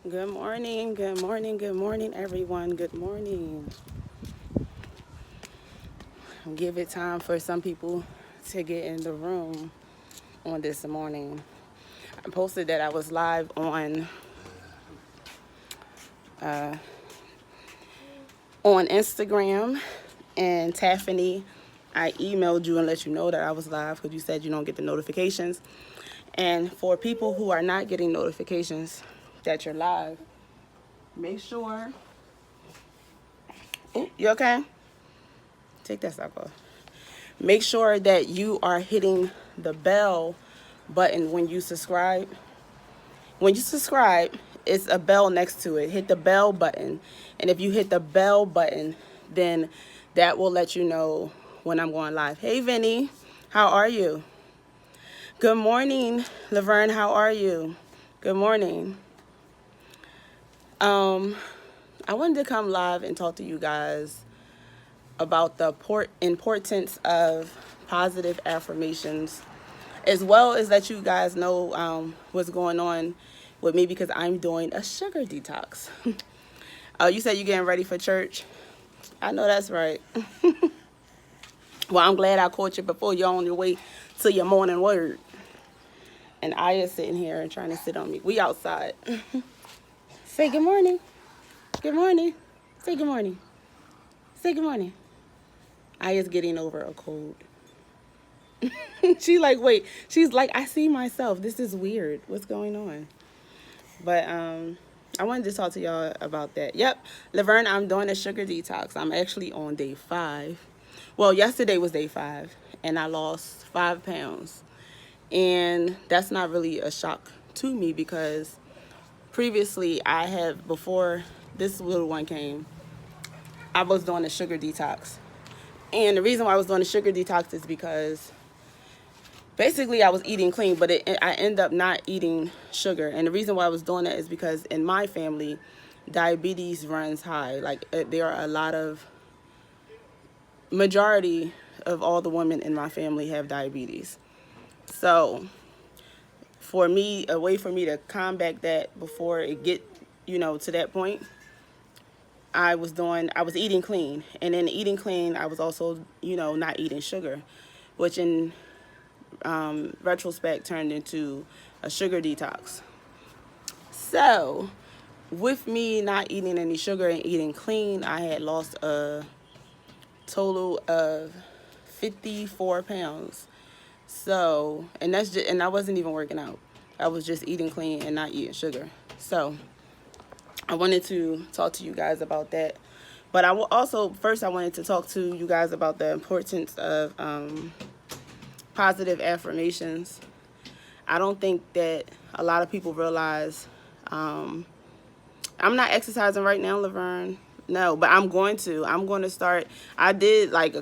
Good morning, good morning, good morning, everyone. Good morning. Give it time for some people to get in the room on this morning. I posted that I was live on Instagram, and Taffany, I emailed you and let you know that I was live because you said you don't get the notifications. And for people who are not getting notifications that you're live, make sure. Oh, you okay? Take that sock off. Make sure that you are hitting the bell button when you subscribe. When you subscribe, it's a bell next to it. Hit the bell button. And if you hit the bell button, then that will let you know when I'm going live. Hey, Vinny, how are you? Good morning, Laverne, how are you? Good morning. I wanted to come live and talk to you guys about the importance of positive affirmations, as well as let you guys know what's going on with me because I'm doing a sugar detox. You said you're getting ready for church. I know that's right. Well, I'm glad I caught you before you're on your way to your morning word. And Aya's sitting here and trying to sit on me. We outside. Say good morning. Good morning. Say good morning. Say good morning. Aya's getting over a cold. She like, wait. She's like, I see myself. This is weird. What's going on? But I wanted to talk to y'all about that. Yep, Laverne, I'm doing a sugar detox. I'm actually on day 5. Well, yesterday was day 5, and I lost 5 pounds. And that's not really a shock to me because previously before this little one came, I was doing a sugar detox. And the reason why I was doing a sugar detox is because basically I was eating clean, but I ended up not eating sugar. And the reason why I was doing that is because in my family, diabetes runs high. Like there are a lot of, majority of all the women in my family have diabetes. So a way for me to combat that before it get, to that point, I was eating clean. And in eating clean, I was also, not eating sugar, which in retrospect turned into a sugar detox. So with me not eating any sugar and eating clean, I had lost a total of 54 pounds. So, and I wasn't even working out. I was just eating clean and not eating sugar. So I wanted to talk to you guys about that. But I wanted to talk to you guys about the importance of positive affirmations. I don't think that a lot of people realize. I'm not exercising right now, Laverne. No, but I'm going to start. I did like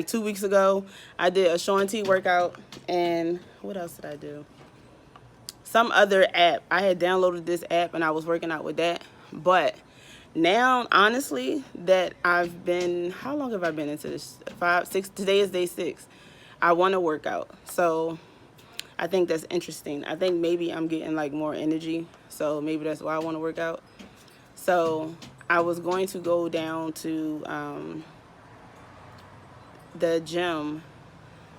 2 weeks ago, I did a Shaun T workout. And what else did I do? Some other app. I had downloaded this app and I was working out with that. But now, honestly, that how long have I been into this? 5, 6, today is day 6. I want to work out. So I think that's interesting. I think maybe I'm getting like more energy. So maybe that's why I want to work out. So I was going to go down to the gym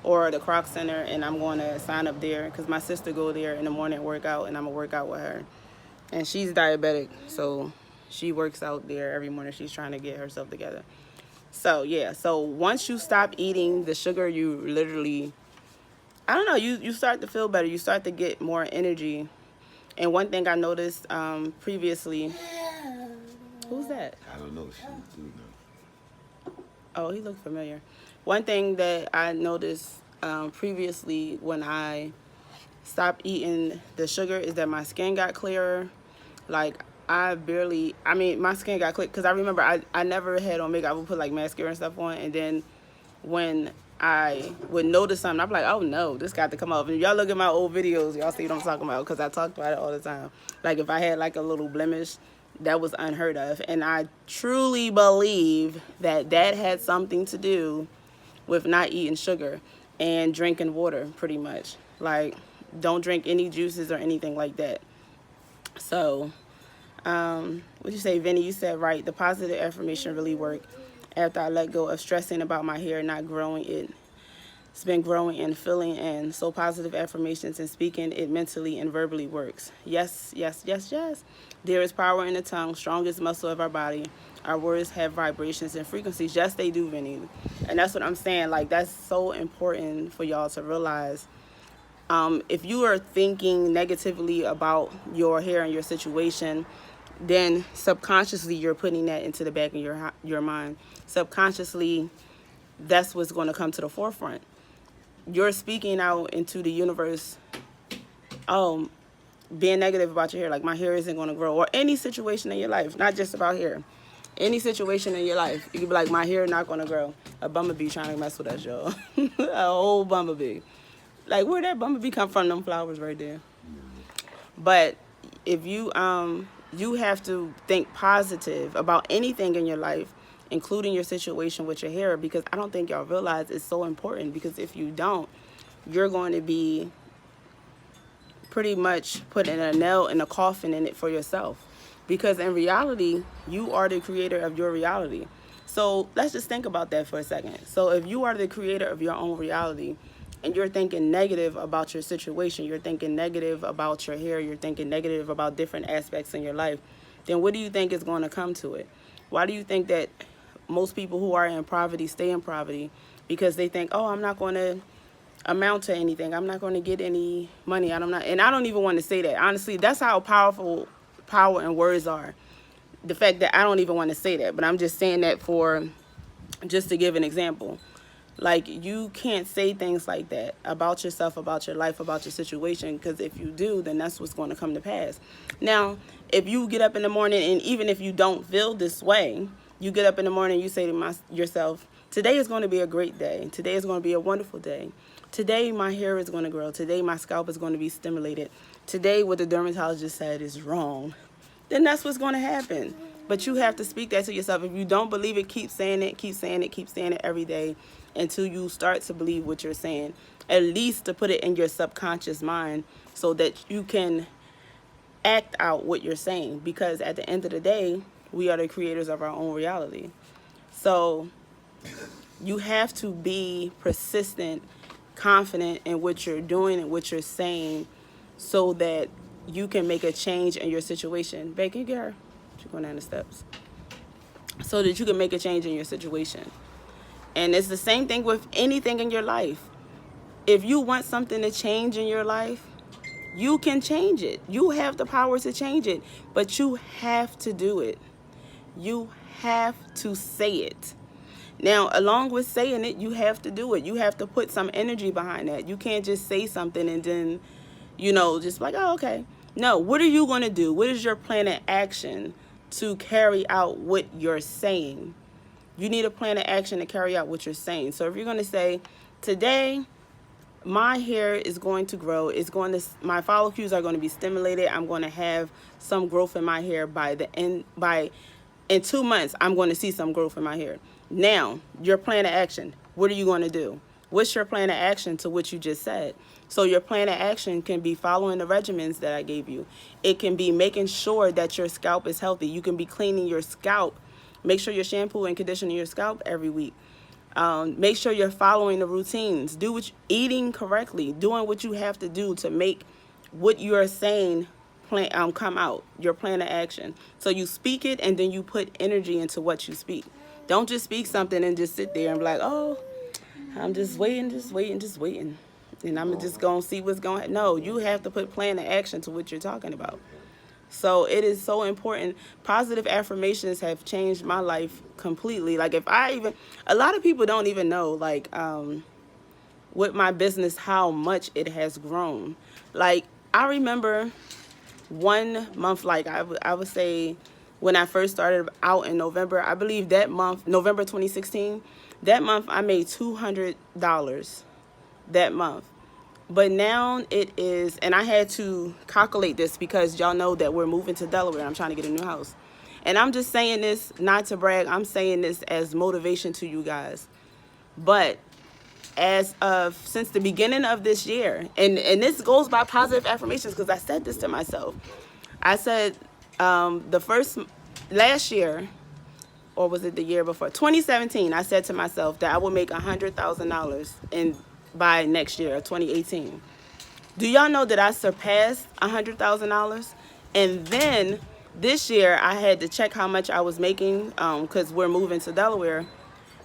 or the Croc Center, and I'm going to sign up there because my sister go there in the morning and work out, and I'm going to work out with her. And she's diabetic, so she works out there every morning. She's trying to get herself together. So, yeah. So once you stop eating the sugar, you literally, I don't know, you start to feel better. You start to get more energy. And one thing I noticed previously, who's that? I don't know. She do know. Oh, he looked familiar. One thing that I noticed previously when I stopped eating the sugar is that my skin got clearer. Like my skin got clear because I remember I never had on makeup. I would put like mascara and stuff on, and then when I would notice something, I'd be like, oh no, this got to come off. And y'all look at my old videos, y'all see what I'm talking about because I talked about it all the time. Like if I had like a little blemish, that was unheard of. And I truly believe that had something to do with not eating sugar and drinking water, pretty much. Like, don't drink any juices or anything like that. So What you say, Vinny? You said right. The positive affirmation really worked after I let go of stressing about my hair not growing. It's been growing and filling in. So positive affirmations and speaking it mentally and verbally works. Yes, yes, yes, yes. There is power in the tongue, strongest muscle of our body. Our words have vibrations and frequencies. Yes, they do, Vinny. And that's what I'm saying. Like, that's so important for y'all to realize. If you are thinking negatively about your hair and your situation, then subconsciously you're putting that into the back of your mind. Subconsciously, that's what's going to come to the forefront. You're speaking out into the universe, being negative about your hair, like my hair isn't going to grow, or any situation in your life, not just about hair. Any situation in your life, you could be like, my hair not going to grow. A bumblebee trying to mess with us, y'all. A whole bumblebee. Like, where'd that bumblebee come from? Them flowers right there. But if you you have to think positive about anything in your life, including your situation with your hair, because I don't think y'all realize it's so important. Because if you don't, you're going to be pretty much putting a nail in a coffin in it for yourself. Because in reality, you are the creator of your reality. So let's just think about that for a second. So if you are the creator of your own reality, and you're thinking negative about your situation, you're thinking negative about your hair, you're thinking negative about different aspects in your life, then what do you think is going to come to it? Why do you think that most people who are in poverty stay in poverty? Because they think, oh, I'm not going to amount to anything. I'm not going to get any money. And I don't even want to say that. Honestly, that's how powerful power and words are. The fact that I don't even want to say that, but I'm just saying that just to give an example. Like, you can't say things like that about yourself, about your life, about your situation, because if you do, then that's what's going to come to pass. Now, if you get up in the morning, and even if you don't feel this way, you get up in the morning, you say to yourself, today is going to be a great day. Today is going to be a wonderful day. Today, my hair is going to grow. Today, my scalp is going to be stimulated. Today, what the dermatologist said is wrong. Then that's what's going to happen. But you have to speak that to yourself. If you don't believe it, keep saying it, keep saying it, keep saying it every day until you start to believe what you're saying. At least to put it in your subconscious mind so that you can act out what you're saying. Because at the end of the day, we are the creators of our own reality. So you have to be persistent, confident in what you're doing and what you're saying so that you can make a change in your situation. Babe, can you get her? She's going down the steps. So that you can make a change in your situation. And it's the same thing with anything in your life. If you want something to change in your life, you can change it. You have the power to change it, but you have to do it. You have to say it. Now, along with saying it, you have to do it. You have to put some energy behind that. You can't just say something and then, just like, oh, okay. No, what are you going to do? What is your plan of action to carry out what you're saying? You need a plan of action to carry out what you're saying. So if you're going to say, today, my hair is going to grow. My follicles are going to be stimulated. I'm going to have some growth in my hair in 2 months, I'm going to see some growth in my hair. Now, your plan of action. What are you going to do? What's your plan of action to what you just said? So your plan of action can be following the regimens that I gave you. It can be making sure that your scalp is healthy. You can be cleaning your scalp. Make sure you're shampooing and conditioning your scalp every week. Make sure you're following the routines. Eating correctly. Doing what you have to do to make what you're saying come out. Your plan of action. So you speak it and then you put energy into what you speak. Don't just speak something and just sit there and be like, oh, I'm just waiting. And I'm just going to see what's going to happen. No, you have to put plan of action to what you're talking about. So it is so important. Positive affirmations have changed my life completely. Like, a lot of people don't even know, like, with my business, how much it has grown. Like, I remember 1 month, like I would say when I first started out in November, I believe that month, November 2016, that month I made $200 that month. But now it is, and I had to calculate this because y'all know that we're moving to Delaware. I'm trying to get a new house. And I'm just saying this not to brag. I'm saying this as motivation to you guys. But since the beginning of this year, and this goes by positive affirmations because I said this to myself. I said, The first, last year, or was it the year before? 2017, I said to myself that I will make $100,000 in by next year, 2018. Do y'all know that I surpassed $100,000? And then this year I had to check how much I was making because we're moving to Delaware.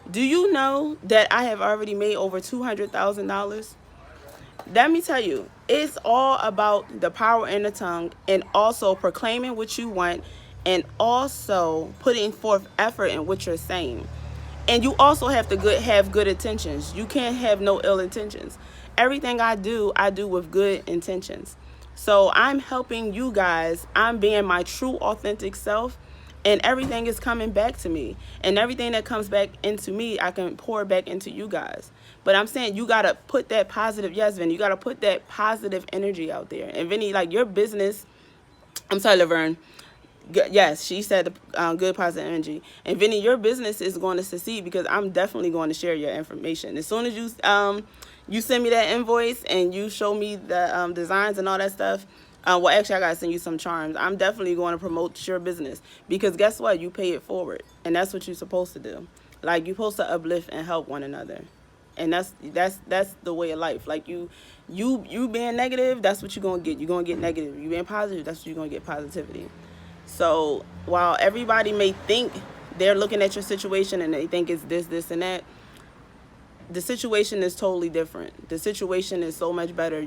Do you know that I have already made over $200,000? Let me tell you, it's all about the power in the tongue and also proclaiming what you want and also putting forth effort in what you're saying. And you also have to have good intentions. You can't have no ill intentions. Everything I do with good intentions. So I'm helping you guys. I'm being my true authentic self, and everything is coming back to me. And everything that comes back into me, I can pour back into you guys. But I'm saying you got to put that positive, yes, Vinny, you got to put that positive energy out there. And Vinny, like your business, I'm sorry, Laverne. Yes, she said good positive energy. And Vinny, your business is going to succeed because I'm definitely going to share your information. As soon as you send me that invoice and you show me the designs and all that stuff, well, actually, I got to send you some charms. I'm definitely going to promote your business because guess what? You pay it forward. And that's what you're supposed to do. Like, you're supposed to uplift and help one another. And that's the way of life. Like you being negative, that's what you're going to get. You're going to get negative. You being positive, that's what you're going to get, positivity. So while everybody may think they're looking at your situation and they think it's this, and that, the situation is totally different. The situation is so much better.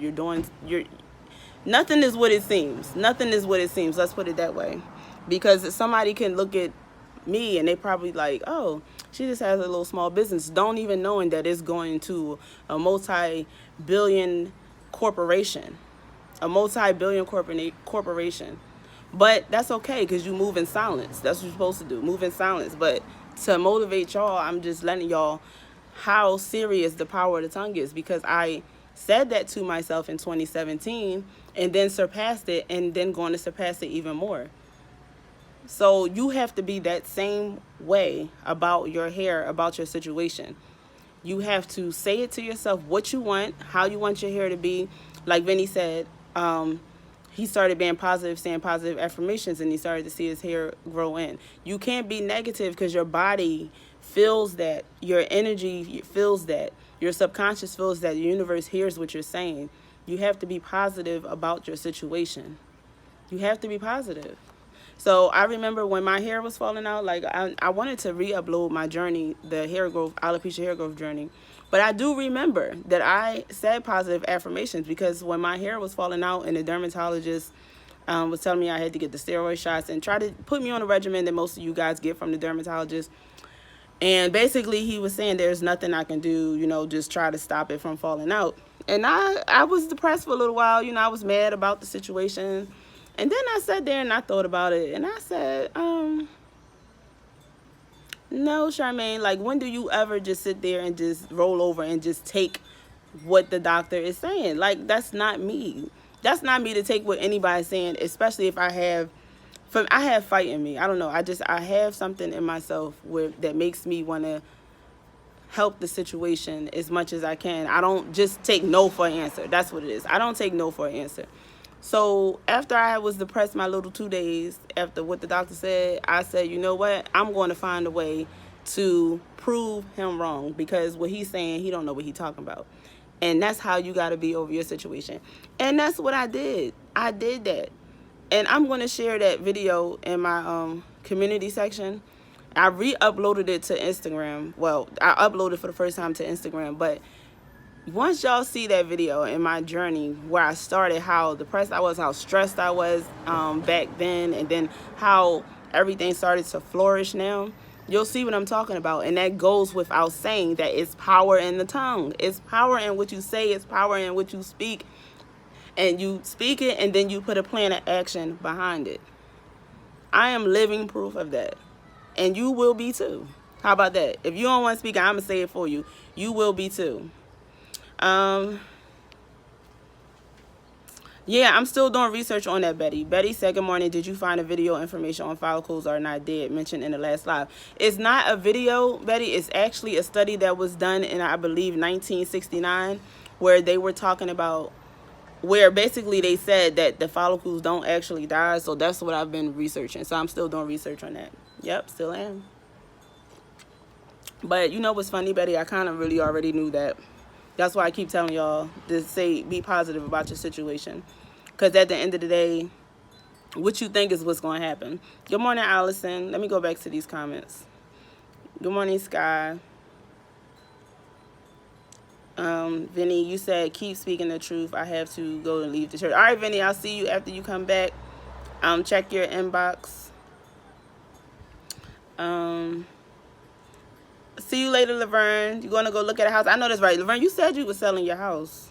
Nothing is what it seems. Nothing is what it seems. Let's put it that way. Because somebody can look at me and they probably like, oh, she just has a little small business, don't even knowing that it's going to a multi-billion corporation. A multi-billion corporation. But that's okay because you move in silence. That's what you're supposed to do. Move in silence. But to motivate y'all, I'm just letting y'all how serious the power of the tongue is because I said that to myself in 2017 and then surpassed it and then going to surpass it even more. So you have to be that same way about your hair, about your situation. You have to say it to yourself what you want, how you want your hair to be. Like Vinny said, he started being positive, saying positive affirmations, and he started to see his hair grow in. You can't be negative because your body feels that, your energy feels that, your subconscious feels that, the universe hears what you're saying. You have to be positive about your situation. You have to be positive. So I remember when my hair was falling out, like I wanted to re-upload my journey, the hair growth, alopecia hair growth journey. But I do remember that I said positive affirmations because when my hair was falling out and the dermatologist was telling me I had to get the steroid shots and try to put me on a regimen that most of you guys get from the dermatologist. And basically he was saying there's nothing I can do, just try to stop it from falling out. And I was depressed for a little while, I was mad about the situation. And then I sat there and I thought about it and I said, no, Charmaine, like when do you ever just sit there and just roll over and just take what the doctor is saying? Like, that's not me. That's not me to take what anybody's saying, especially if I have fight in me. I don't know. I have something in myself that makes me want to help the situation as much as I can. I don't just take no for an answer. That's what it is. I don't take no for an answer. So after I was depressed my little 2 days after what the doctor said, I said, you know what? I'm going to find a way to prove him wrong because what he's saying, he don't know what he's talking about. And that's how you got to be over your situation. And that's what I did. I did that. And I'm going to share that video in my community section. I re-uploaded it to Instagram. Well, I uploaded for the first time to Instagram, but once y'all see that video in my journey where I started, how depressed I was, how stressed I was back then, and then how everything started to flourish now, you'll see what I'm talking about. And that goes without saying that it's power in the tongue. It's power in what you say. It's power in what you speak. And you speak it, and then you put a plan of action behind it. I am living proof of that. And you will be too. How about that? If you don't want to speak, I'm going to say it for you. You will be too. Yeah, I'm still doing research on that, Betty. Betty said, good morning. Did you find a video information on follicles are not dead mentioned in the last live? It's not a video, Betty. It's actually a study that was done in, I believe, 1969, where they were talking about where basically they said that the follicles don't actually die. So that's what I've been researching. So I'm still doing research on that. Yep, still am. But you know what's funny, Betty? I kind of really already knew that. That's why I keep telling y'all to say, be positive about your situation. Because at the end of the day, what you think is what's going to happen. Good morning, Allison. Let me go back to these comments. Good morning, Sky. Vinny, you said keep speaking the truth. I have to go and leave the church. All right, Vinny, I'll see you after you come back. Check your inbox. See you later, Laverne. You going to go look at a house? I know that's right. Laverne, you said you were selling your house.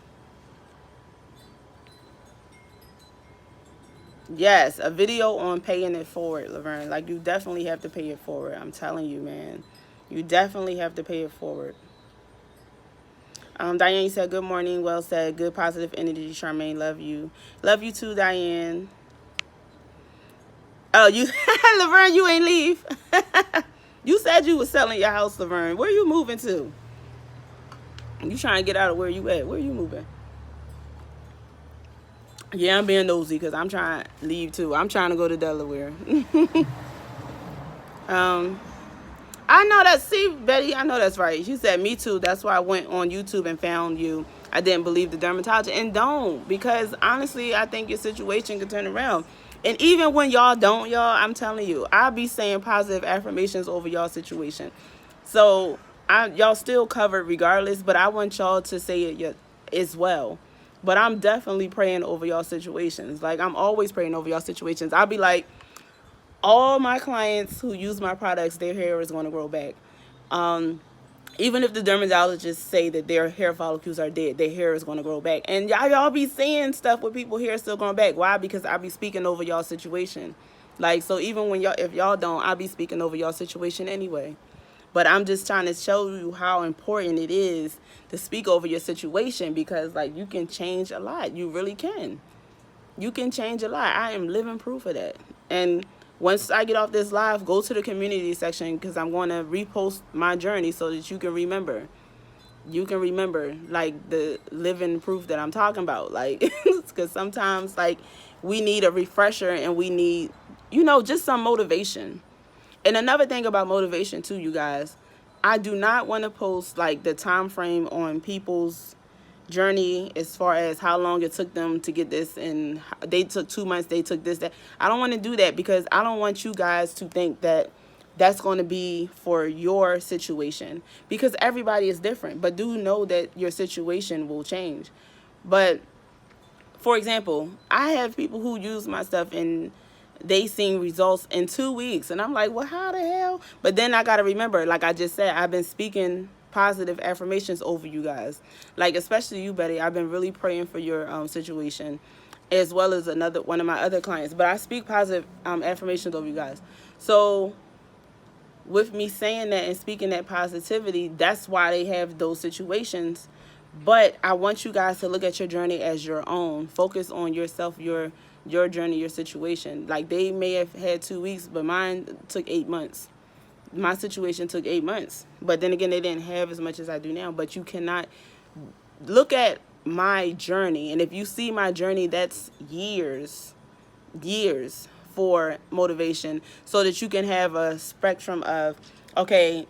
Yes, a video on paying it forward, Laverne. Like, you definitely have to pay it forward. I'm telling you, man. You definitely have to pay it forward. Diane, you said, good morning. Well said. Good positive energy, Charmaine. Love you. Love you too, Diane. Oh, you, Laverne, you ain't leave. You said you was selling your house, Laverne. Where you moving to? You trying to get out of where you at? Where you moving? Yeah, I'm being nosy because I'm trying to leave too. I'm trying to go to Delaware. I know that. See, Betty, I know that's right. She said, me too. That's why I went on YouTube and found you. I didn't believe the dermatologist. And don't, because honestly, I think your situation could turn around. And even when y'all don't, y'all, I'm telling you, I'll be saying positive affirmations over y'all situation. So y'all still covered regardless, but I want y'all to say it as well. But I'm definitely praying over y'all situations. Like, I'm always praying over y'all situations. I'll be like, all my clients who use my products, their hair is going to grow back. Even if the dermatologists say that their hair follicles are dead, their hair is going to grow back. And y'all be saying stuff with people hair still growing back. Why? Because I be speaking over y'all situation. Like, so even when if y'all don't, I be speaking over y'all situation anyway. But I'm just trying to show you how important it is to speak over your situation, because like, you can change a lot. You really can. You can change a lot. I am living proof of that. And once I get off this live, go to the community section, because I'm going to repost my journey so that you can remember. You can remember, like, the living proof that I'm talking about. Like, because sometimes, like, we need a refresher and we need, just some motivation. And another thing about motivation too, you guys, I do not want to post like the time frame on people's journey as far as how long it took them to get this, and they took 2 months, they took this, that. I don't want to do that, because I don't want you guys to think that that's going to be for your situation, because everybody is different. But do know that your situation will change. But for example, I have people who use my stuff and they seen results in 2 weeks, and I'm like, well, how the hell? But then I got to remember, like I just said, I've been speaking positive affirmations over you guys. Like, especially you, Betty. I've been really praying for your situation, as well as one of my other clients. But I speak positive affirmations over you guys. So with me saying that and speaking that positivity, that's why they have those situations. But I want you guys to look at your journey as your own. Focus on yourself, your journey, your situation. Like, they may have had 2 weeks, but mine took 8 months. My situation took 8 months. But then again, they didn't have as much as I do now. But you cannot look at my journey. And if you see my journey, that's years for motivation, so that you can have a spectrum of, okay,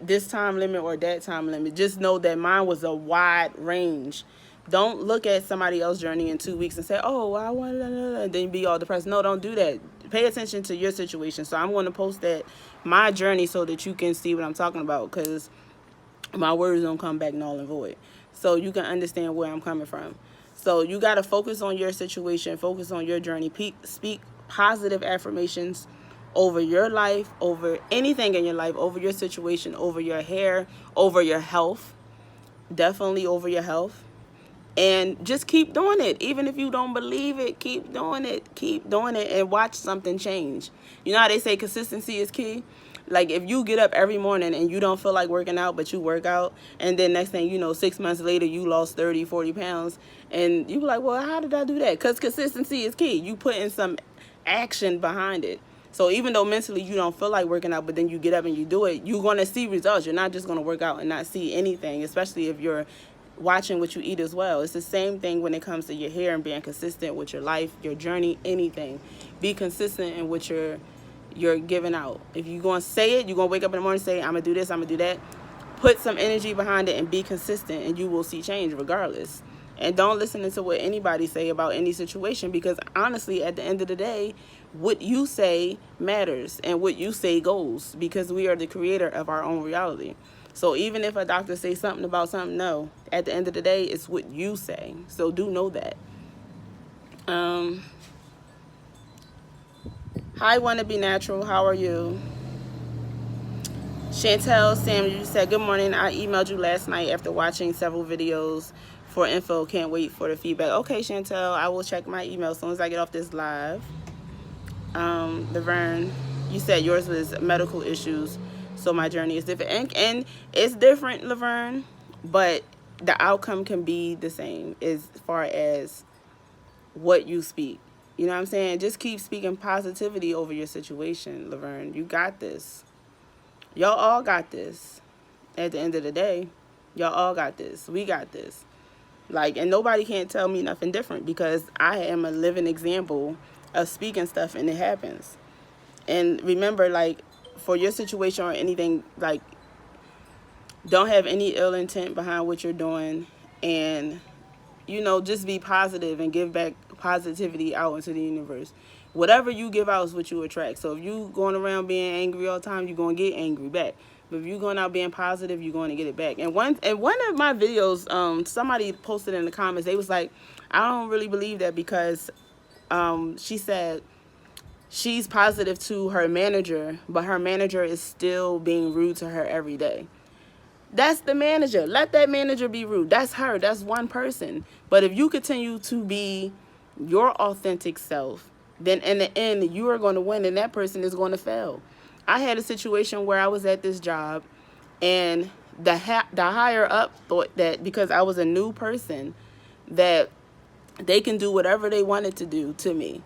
this time limit or that time limit. Just know that mine was a wide range. Don't look at somebody else's journey in 2 weeks and say, oh, I want to, and then be all depressed. No, don't do that. Pay attention to your situation. So I'm going to post my journey, so that you can see what I'm talking about, because my words don't come back null and void. So you can understand where I'm coming from. So you got to focus on your situation, focus on your journey, speak positive affirmations over your life, over anything in your life, over your situation, over your hair, over your health, definitely over your health. And just keep doing it. Even if you don't believe it, keep doing it. Keep doing it and watch something change. You know how they say consistency is key? Like, if you get up every morning and you don't feel like working out, but you work out, and then next thing you know, 6 months later, you lost 30, 40 pounds, and you be like, well, how did I do that? Because consistency is key. You put in some action behind it. So even though mentally you don't feel like working out, but then you get up and you do it, you're going to see results. You're not just going to work out and not see anything, especially if you're watching what you eat as well. It's the same thing when it comes to your hair and being consistent with your life, your journey, anything. Be consistent in what you're giving out. If you're going to say it, you're going to wake up in the morning and say, I'm going to do this, I'm going to do that. Put some energy behind it and be consistent, and you will see change regardless. And don't listen to what anybody say about any situation, because honestly, at the end of the day, what you say matters and what you say goes, because we are the creator of our own reality. So even if a doctor says something about something, no, at the end of the day, it's what you say. So do know that. Hi, Wanna Be Natural. How are you? Chantel Samuel, you said, good morning. I emailed you last night after watching several videos for info. Can't wait for the feedback. Okay, Chantel, I will check my email as soon as I get off this live. Laverne, you said yours was medical issues, so my journey is different. And it's different, Laverne, but the outcome can be the same as far as what you speak. You know what I'm saying? Just keep speaking positivity over your situation, Laverne. You got this. Y'all all got this. At the end of the day, y'all all got this. We got this. Like, and nobody can't tell me nothing different, because I am a living example of speaking stuff and it happens. And remember, like, for your situation or anything, like, don't have any ill intent behind what you're doing, and, you know, just be positive and give back positivity out into the universe. Whatever you give out is what you attract. So if you going around being angry all the time, you're going to get angry back. But if you're going out being positive, you're going to get it back. And one of my videos, somebody posted in the comments, they was like, I don't really believe that, because she said she's positive to her manager, but her manager is still being rude to her every day. That's the manager. Let that manager be rude. That's her. That's one person. But if you continue to be your authentic self, then in the end, you are going to win and that person is going to fail. I had a situation where I was at this job, and the higher up thought that because I was a new person, that they can do whatever they wanted to do to me.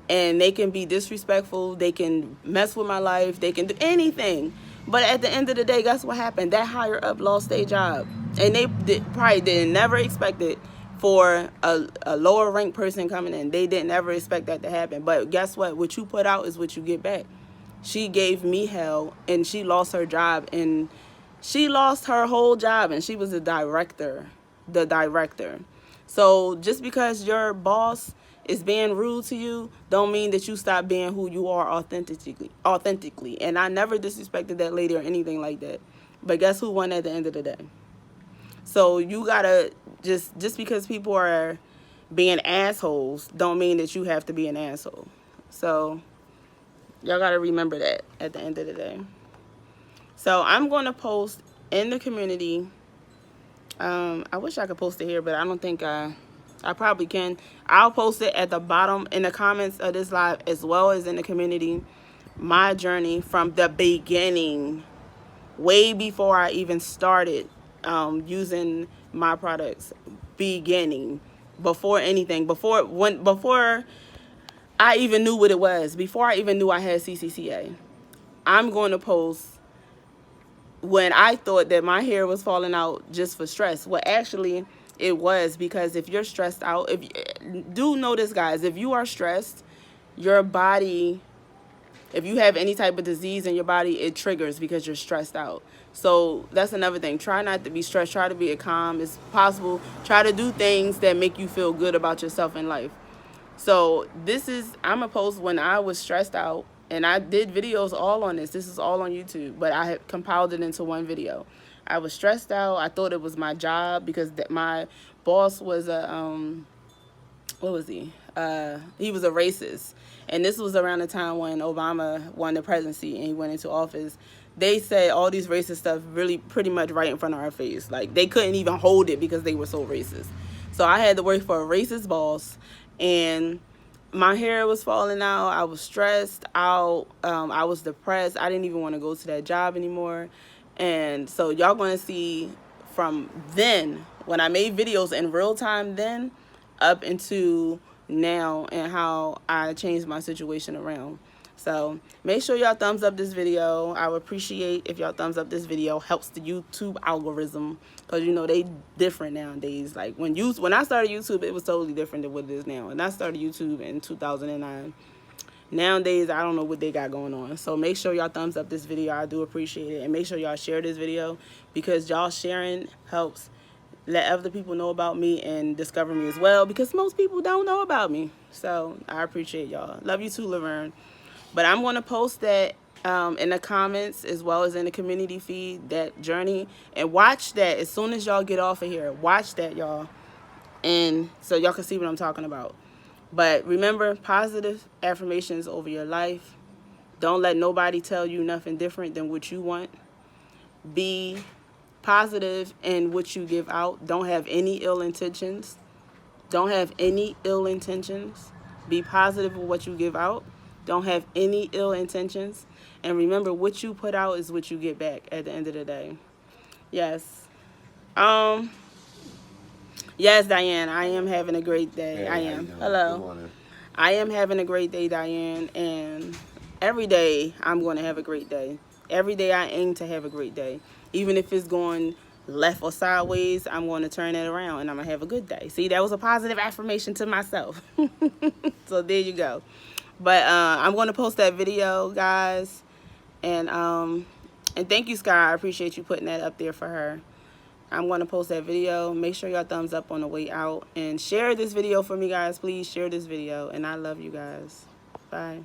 And they can be disrespectful, they can mess with my life, they can do anything. But at the end of the day, guess what happened? That higher up lost their job. And they probably didn't never expect it for a lower ranked person coming in. They didn't ever expect that to happen. But guess what? What you put out is what you get back. She gave me hell, and she lost her job, and she lost her whole job, and she was the director. So just because your boss is being rude to you, don't mean that you stop being who you are authentically. And I never disrespected that lady or anything like that. But guess who won at the end of the day? So you gotta just because people are being assholes, don't mean that you have to be an asshole. So y'all gotta remember that at the end of the day. So I'm gonna post in the community. I wish I could post it here, but I don't think I probably can. I'll post it at the bottom in the comments of this live, as well as in the community, my journey from the beginning, way before I even started using my products. Beginning, before anything, before I even knew what it was, before I even knew I had ccca. I'm going to post when I thought that my hair was falling out just for stress. Well, actually, it was because if you're stressed out, do know this, guys, if you are stressed, your body, if you have any type of disease in your body, it triggers because you're stressed out. So that's another thing. Try not to be stressed. Try to be as calm as possible. Try to do things that make you feel good about yourself in life. So I'm going to post when I was stressed out, and I did videos all on this. This is all on YouTube, but I had compiled it into one video. I was stressed out. I thought it was my job because my boss was what was he? He was a racist. And this was around the time when Obama won the presidency and he went into office. They said all these racist stuff really pretty much right in front of our face. Like, they couldn't even hold it because they were so racist. So I had to work for a racist boss, and my hair was falling out. I was stressed out. I was depressed. I didn't even want to go to that job anymore. And so y'all going to see from then, when I made videos in real time then, up into now, and how I changed my situation around. So make sure y'all thumbs up this video. I would appreciate if y'all thumbs up this video. Helps the YouTube algorithm, because you know they different nowadays. Like when I started YouTube, it was totally different than what it is now. And I started YouTube in 2009. Nowadays, I don't know what they got going on. So make sure y'all thumbs up this video. I do appreciate it. And make sure y'all share this video, because y'all sharing helps let other people know about me and discover me as well, because most people don't know about me. So I appreciate y'all. Love you too, Laverne. But I'm going to post that in the comments as well as in the community feed, that journey. And watch that as soon as y'all get off of here. Watch that, y'all. And so y'all can see what I'm talking about. But remember, positive affirmations over your life. Don't let nobody tell you nothing different than what you want. Be positive in what you give out. Don't have any ill intentions. Don't have any ill intentions. Be positive with what you give out. Don't have any ill intentions. And remember, what you put out is what you get back at the end of the day. Yes. Yes, Diane, I am having a great day. Hey, I how you am. doing? Good Hello. morning. I am having a great day, Diane, and every day I'm going to have a great day. Every day I aim to have a great day. Even if it's going left or sideways, I'm going to turn it around and I'm going to have a good day. See, that was a positive affirmation to myself. So there you go. But I'm going to post that video, guys. And thank you, Sky. I appreciate you putting that up there for her. I'm going to post that video. Make sure y'all thumbs up on the way out. And share this video for me, guys. Please share this video. And I love you guys. Bye.